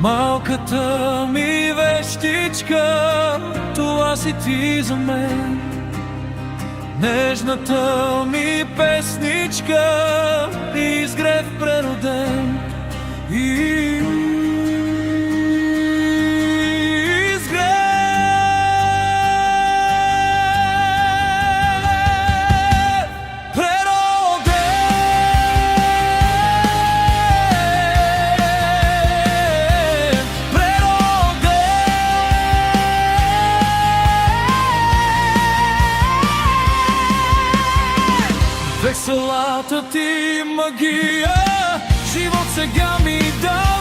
Малката ми вещичка, това си ти за мен. Нежната ми песничка, изгрев прероден. Веселата ти магия, живот сега ми дава.